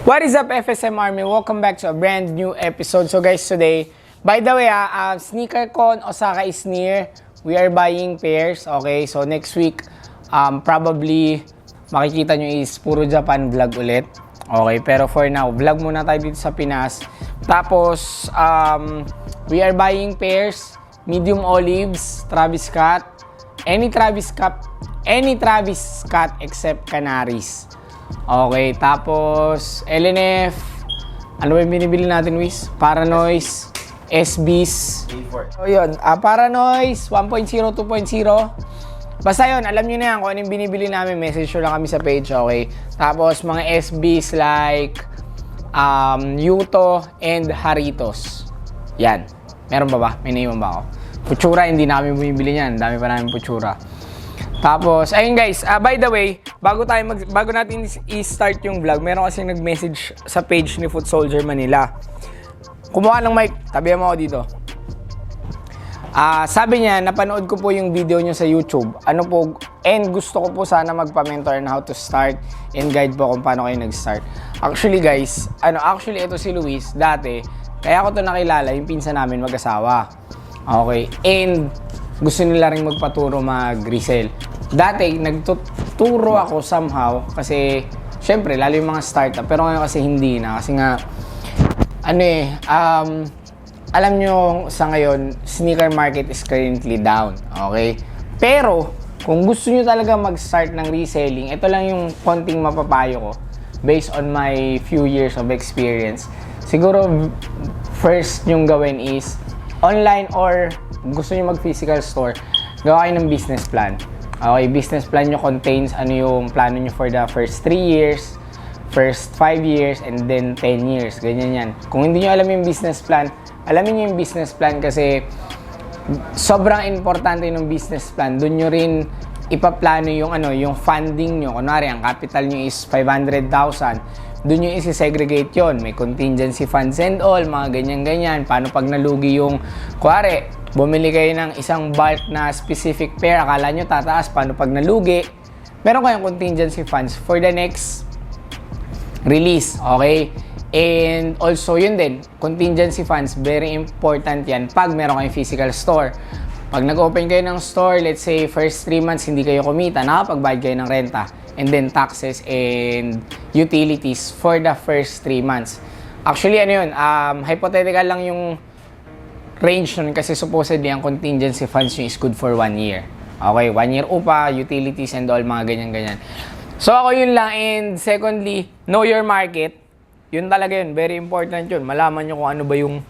What is up, FSM Army? Welcome back to a brand new episode. So guys, today, by the way, SneakerCon Osaka is near. We are buying pairs, okay? So next week, probably makikita nyo is puro Japan vlog ulit. Okay, pero for now, vlog muna tayo dito sa Pinas. Tapos, we are buying pairs, medium olives, Travis Scott, any Travis Scott except Canaries. Okay, tapos LNF, ano ba yung binibili natin, Wiz? Paranoise, SBs. So yun, Paranoise, 1.0, 2.0. Basta yun, alam nyo na yan kung ano yung binibili namin, message nyo lang kami sa page, okay? Tapos mga SBs like Yuto and Haritos. Yan. Meron ba ba? May naiwan ba ako? Putsura, hindi namin bumibili yan. Dami pa namin putsura. Tapos, ayun guys, by the way, bago natin i-start yung vlog, meron kasi nag-message sa page ni Foot Soldier Manila. Kumuha ng mic, tabihan mo ako dito. Sabi niya, napanood ko po yung video niyo sa YouTube. And gusto ko po sana magpa-mentor on how to start and guide po kung paano kayo nag-start. Actually guys, ito si Luis, dati, kaya ko to nakilala, yung pinsan namin mag-asawa. Okay, and gusto nila rin magpaturo mag-resell. Dati, nagtuturo ako somehow kasi, syempre, lalo yung mga startup. Pero ngayon kasi hindi na. Kasi nga, alam nyo sa ngayon, sneaker market is currently down. Okay? Pero, kung gusto nyo talaga mag-start ng reselling, ito lang yung konting mapapayo ko based on my few years of experience. Siguro, first yung gawin is online or gusto nyo mag-physical store, gawa kayo ng business plan. Okay, business plan nyo contains ano yung plano nyo for the first 3 years, first 5 years, and then 10 years. Ganyan yan. Kung hindi nyo alam yung business plan, alamin nyo yung business plan kasi sobrang importante ng business plan. Doon nyo rin ipaplano yung, yung funding nyo. Kunwari, ang capital nyo is 500,000. Doon nyo isi-segregate yon. May contingency funds and all, mga ganyan-ganyan. Paano pag nalugi yung, kuwari, bumili kayo ng isang bulk na specific pair, akala nyo tataas, paano pag nalugi? Meron kayong contingency funds for the next release, okay? And also, yun din, contingency funds, very important yan pag meron kayong physical store. Pag nag-open kayo ng store, let's say, first 3 months hindi kayo kumita, nakapagbayad kayo ng renta, and then taxes and utilities for the first 3 months. Actually, hypothetical lang yung range nun kasi supposedly ang contingency funds nyo is good for 1 year. Okay, 1 year upa, utilities and all, mga ganyan-ganyan. So ako yun lang, and secondly, know your market. Yun talaga yun, very important yun. Malaman nyo kung ano ba yung,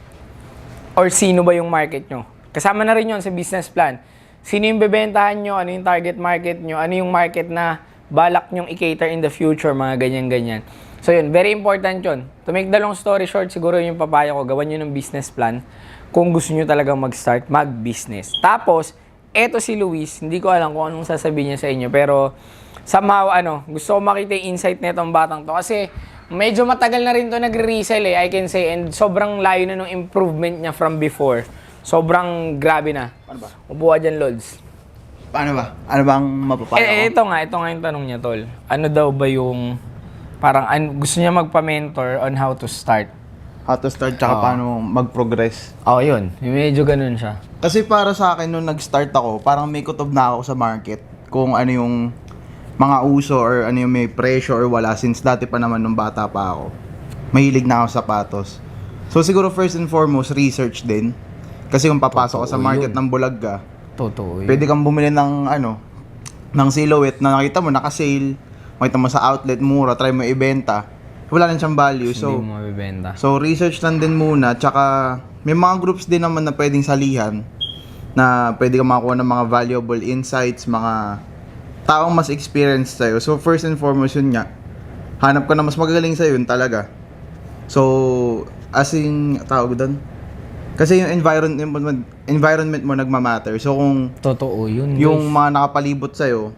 or sino ba yung market nyo. Kasama na rin yun sa business plan. Sino yung bebentahan nyo, ano yung target market nyo, ano yung market na balak nyong i-cater in the future, mga ganyan-ganyan. So yun, very important yun. To make the long story short, siguro yung papayo ko, gawan nyo ng business plan kung gusto nyo talagang mag-start, mag-business. Tapos, eto si Luis, hindi ko alam kung anong sasabihin niya sa inyo, pero somehow, gusto ko makita yung insight na itong batang to. Kasi, medyo matagal na rin to nagre-resell I can say, and sobrang layo na ng improvement niya from before. Sobrang grabe na. Ano ba? Upo ka dyan, Lods. Paano ba? Ano bang mapapayo ko? Ito nga yung tanong niya, Tol. Ano daw ba yung, parang gusto niya magpa-mentor on how to start? How to start tsaka paano mag-progress. Yun. Medyo ganun siya. Kasi para sa akin, nung nag-start ako, parang may kutob na ako sa market. Kung ano yung mga uso or ano yung may presyo or wala. Since dati pa naman nung bata pa ako, mahilig na ako sa sapatos. So siguro first and foremost, research din. Kasi kung papasok ka sa market ng Bulaga, Totoo yun. pwede kang bumili ng ng silhouette na nakita mo, naka-sale. Makita mo sa outlet, mura, try mo ibenta. Wala rin siyang value. Hindi mo mabibenta. So, research lang din muna. Tsaka, may mga groups din naman na pwedeng salihan na pwede kang makakuha ng mga valuable insights, mga taong mas experienced sa'yo. So, first and foremost yun nga. Hanap ka na mas magagaling sa'yo, yun talaga. So, as in, tawag doon. Kasi yung environment mo nagmamatter. So, kung Totoo yun. yung mga nakapalibot sa'yo,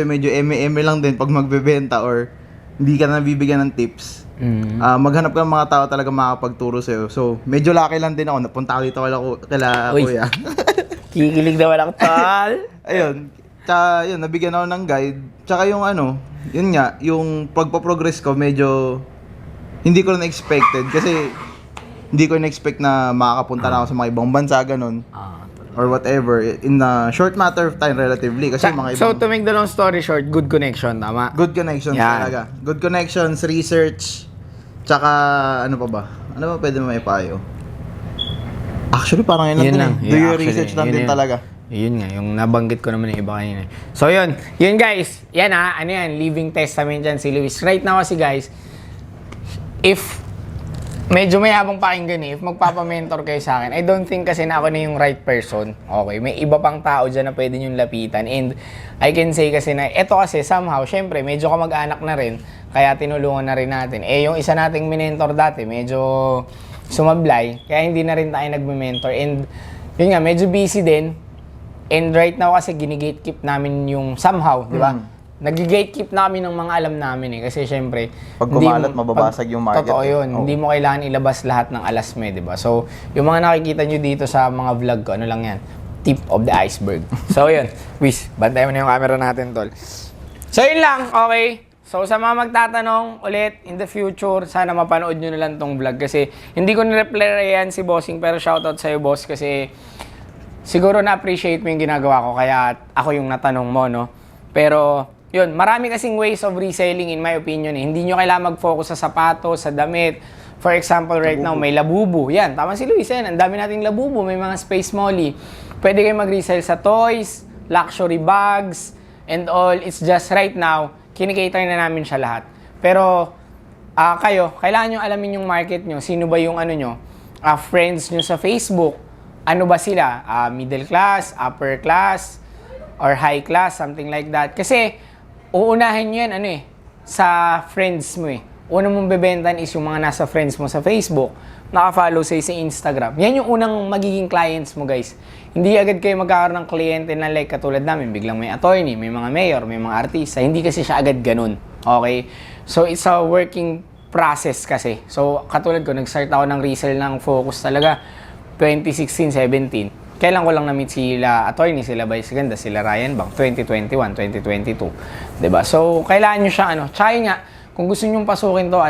medyo eme-eme lang din pag magbebenta or hindi ka na nabibigyan ng tips. Maghanap ka ng mga tao talaga makakapagturo sa'yo. So, medyo lucky lang din ako. Napunta ako dito kala kuya. Kikilig naman ako, Tol. Ayun. Tsaka, yun, nabigyan ako ng guide. Tsaka yung yun nga, yung pagpaprogress ko, medyo hindi ko na expected kasi hindi ko na-expect na makakapunta na ako sa mga ibang bansa, ganun. Or whatever, in a short matter of time relatively. Kasi mga ibang... So, to make the long story short, good connection, tama? Good connections Yan. talaga. Good connections, research, tsaka ano pa ba? Ano ba pwede mo maipayo? Actually, parang yun lang din lang. eh. Do your research lang din yun. talaga. Yun nga, yung nabanggit ko naman yung iba kanina. So, yun guys. Yan ano yan, living testament yan si Luis. Right now kasi guys, if medyo mayabang pakinggan if magpapamentor kayo sa akin, I don't think kasi na ako na yung right person. Okay, may iba pang tao dyan na pwede nyong lapitan. And I can say kasi na, eto kasi somehow, syempre, medyo kamag-anak na rin, kaya tinulungan na rin natin. Yung isa nating minentor dati, medyo sumablay, kaya hindi na rin tayo nagme-mentor. And yun nga, medyo busy din. And right now kasi gini-gatekeep namin yung somehow, di ba? Nag-gatekeep namin ng mga alam namin kasi syempre Pag kumalat, mababasag yung market. Totoo yun. Oh. Hindi mo kailangan ilabas lahat ng alasme, di ba? So, yung mga nakikita nyo dito sa mga vlog ko, ano lang yan? Tip of the iceberg. So, yun. Wish, bantayan mo na yung camera natin, tol. So, yun lang. Okay. So, sa mga magtatanong ulit in the future, sana mapanood nyo na lang tong vlog kasi hindi ko na-reply yan si Bossing, pero shoutout sa'yo, boss, kasi siguro na-appreciate mo yung ginagawa ko kaya ako yung natanong mo, no? Pero yun, marami kasing ways of reselling in my opinion eh. Hindi nyo kailangan mag-focus sa sapatos, sa damit. For example, right now, may labubu. Yan, tama si Luis yan. Ang dami nating labubu. May mga Space Molly. Pwede kayo mag-resell sa toys, luxury bags, and all. It's just right now, kinikater na namin siya lahat. Pero, kayo, kailangan nyo alamin yung market nyo. Sino ba yung ano nyo? Friends nyo sa Facebook. Ano ba sila? Middle class, upper class, or high class, something like that. Kasi, uunahin nyo yan, sa friends mo eh. Una mong bebentan is yung mga nasa friends mo sa Facebook, naka-follow sa'yo sa Instagram. Yan yung unang magiging clients mo, guys. Hindi agad kayo magkakaroon ng kliyente na like katulad namin, biglang may attorney, may mga mayor, may mga artista. Hindi kasi siya agad ganun. Okay? So, it's a working process kasi. So, katulad ko, nag-start ako ng resell ng focus talaga 2016-17. Kailan ko lang na-meet sila attorney, sila Vice Ganda, sila Ryan Bang, 2021, 2022. Diba? So, kailangan nyo siya, Tsaka nga, kung gusto nyo pasukin to,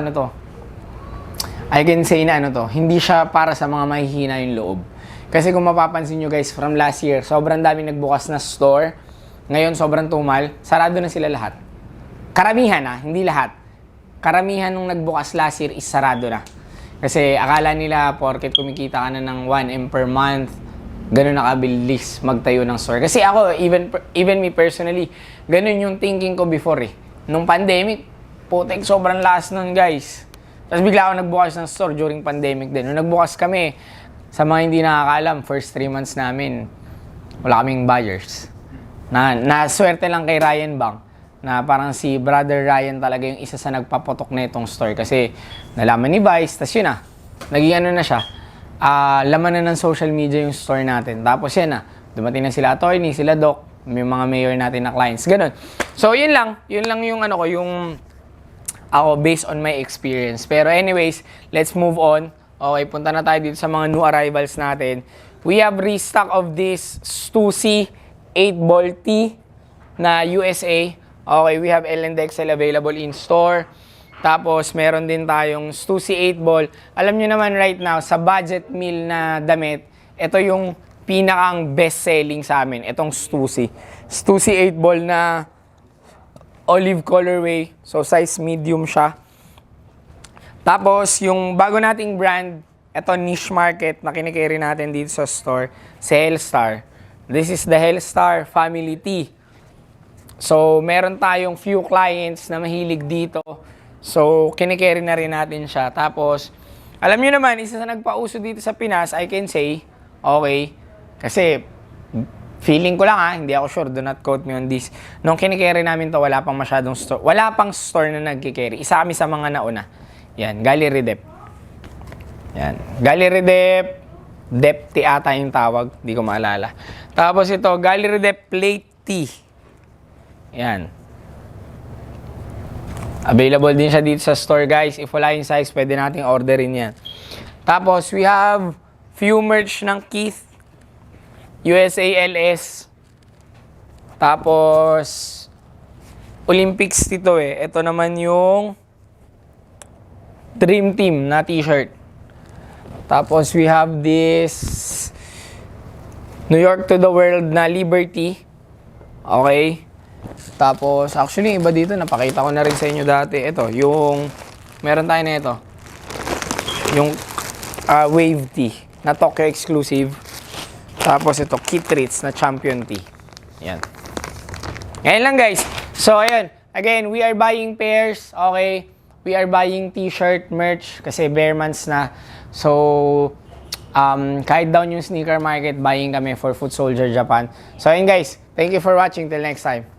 I can say na hindi siya para sa mga mahihina yung loob. Kasi kung mapapansin nyo guys, from last year, sobrang daming nagbukas na store. Ngayon, sobrang tumal. Sarado na sila lahat. Karamihan hindi lahat. Karamihan nung nagbukas last year is sarado na. Kasi akala nila, porket kumikita ka na ng 1M per month, ganun nakabilis magtayo ng store. Kasi ako, even me personally, ganun yung thinking ko before eh. Nung pandemic, putek, sobrang lakas nun guys. Tapos bigla ako nagbukas ng store during pandemic din. Nung nagbukas kami, sa mga hindi nakakaalam, first 3 months namin, wala kaming buyers. Naswerte lang kay Ryan Bang, na parang si Brother Ryan talaga yung isa sa nagpapotok na itong store. Kasi nalaman ni Vice, tas yun naging na siya. Laman na ng social media yung store natin. Tapos yan dumating na sila attorney, sila doc, may mga mayor natin na clients, ganun. So yun lang yung yung ako based on my experience. Pero anyways, let's move on. Okay, punta na tayo dito sa mga new arrivals natin. We have restock of this Stussy 8-ball tee na USA. Okay, we have L and XL available in store. Tapos, meron din tayong Stussy 8-ball. Alam nyo naman right now, sa budget meal na damit, ito yung pinakang best-selling sa amin. Itong Stussy. Stussy 8-ball na olive colorway. So, size medium siya. Tapos, yung bago nating brand, ito niche market na kinikerry natin dito sa store, si Hellstar. This is the Hellstar Family Tee. So, meron tayong few clients na mahilig dito. So, kinikerry na rin natin siya. Tapos, alam nyo naman, isa sa nagpauso dito sa Pinas, I can say, okay, kasi, feeling ko lang hindi ako sure, do not quote me on this. Nung kinikerry namin to, wala pang masyadong store. Wala pang store na nagkikerry. Isa kami sa mga nauna. Yan, Gallery Dep. Yan, Gallery Dep. Depty ata yung tawag, di ko maalala. Tapos ito, Gallery Dep Plate Tee. Yan. Available din siya dito sa store, guys. If wala yung size, pwede nating orderin yan. Tapos, we have few merch ng Keith. USA LS. Tapos, Olympics dito eh. Ito naman yung Dream Team na t-shirt. Tapos we have this New York to the World na Liberty. Okay. Tapos, actually, iba dito, napakita ko na rin sa inyo dati. Ito, yung, meron tayo na ito. Yung Wave Tee na Tokyo exclusive. Tapos ito, Kit Treats na Champion Tee. Yan. Ngayon lang guys. So, ayun. Again, we are buying pairs. Okay. We are buying t-shirt, merch. Kasi bare months na. So, kahit down yung sneaker market, buying kami for Foot Soldier Japan. So, ayun guys. Thank you for watching. Till next time.